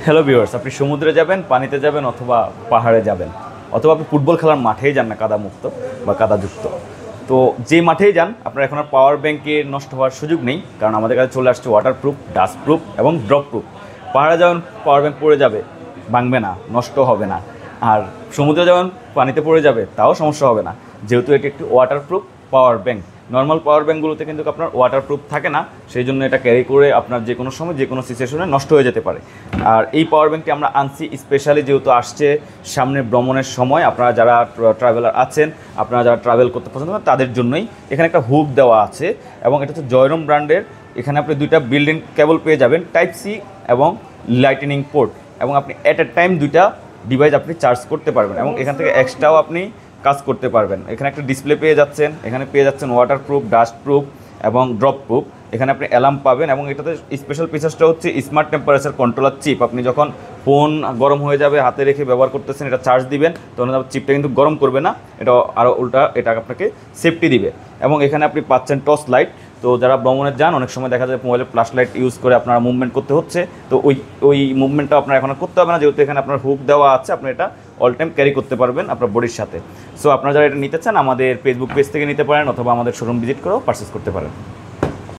Hello viewers, আপনি সমুদ্রে যাবেন, পানিতে যাবেন অথবা পাহাড়ে যাবেন, অথবা আপনি ফুটবল খেলার মাঠেই যান না কাদামুক্ত বা কাদাযুক্ত। তো যে মাঠেই যান আপনার এখন আর পাওয়ার ব্যাঙ্কে নষ্ট হওয়ার সুযোগ নেই, কারণ আমাদের কাছে চলে আসছে ওয়াটারপ্রুফ, ডাস্টপ্রুফ এবং ড্রপপ্রুফ। পাহাড়ে যেমন পাওয়ার ব্যাঙ্ক পড়ে যাবে, ভাঙবে না, নষ্ট হবে না। আর সমুদ্রে যেমন পানিতে পড়ে যাবে, তাও সমস্যা হবে না, যেহেতু এটি একটি ওয়াটারপ্রুফ পাওয়ার ব্যাঙ্ক। নর্মাল পাওয়ার ব্যাঙ্কগুলোতে কিন্তু আপনার ওয়াটারপ্রুফ থাকে না, সেই জন্য এটা ক্যারি করে আপনার যে কোনো সময় যে কোনো সিচুয়েশনে নষ্ট হয়ে যেতে পারে। আর এই পাওয়ার ব্যাঙ্কটি আমরা আনছি স্পেশালি, যেহেতু আসছে সামনে ভ্রমণের সময়, আপনারা যারা ট্রাভেলার আছেন, আপনারা যারা ট্রাভেল করতে পছন্দ করেন তাদের জন্যই। এখানে একটা হুক দেওয়া আছে এবং এটা হচ্ছে জয়রম ব্র্যান্ডের। এখানে আপনি দুইটা বিল্ডিং কেবল পেয়ে যাবেন, টাইপ সি এবং লাইটেনিং পোর্ট, এবং আপনি অ্যাট এ টাইম দুইটা ডিভাইস আপনি চার্জ করতে পারবেন এবং এখান থেকে এক্সট্রাও আপনি কাজ করতে পারবেন। এখানে একটা ডিসপ্লে পেয়ে যাচ্ছেন, এখানে পেয়ে যাচ্ছেন ওয়াটারপ্রুফ, ডাস্টপ্রুফ এবং ড্রপপ্রুফ। এখানে আপনি অ্যালার্ম পাবেন এবং এটাতে স্পেশাল ফিচার্সটা হচ্ছে স্মার্ট টেম্পারেচার কন্ট্রোলার চিপ। আপনি যখন ফোন গরম হয়ে যাবে, হাতে রেখে ব্যবহার করতেছেন, এটা চার্জ দিবেন, তখন চিপটা কিন্তু গরম করবে না, এটা আরও উল্টা এটা আপনাকে সেফটি দিবে। এবং এখানে আপনি পাচ্ছেন টর্চ লাইট। তো যারা ভ্রমণে যান, অনেক সময় দেখা যায় মোবাইলে ফ্ল্যাশ লাইট ইউজ করে আপনারা মুভমেন্ট করতে হচ্ছে, তো ওই মুভমেন্টটা আপনার এখন আর করতে হবে না, যেহেতু এখানে আপনার হুক দেওয়া আছে। আপনি এটা অল টাইম ক্যারি করতে পারবেন আপনার বডির সাথে। সো আপনারা যারা এটা নিতে চান আমাদের ফেসবুক পেজ থেকে নিতে পারেন, অথবা আমাদের শোরুম ভিজিট করেও পারচেস করতে পারেন।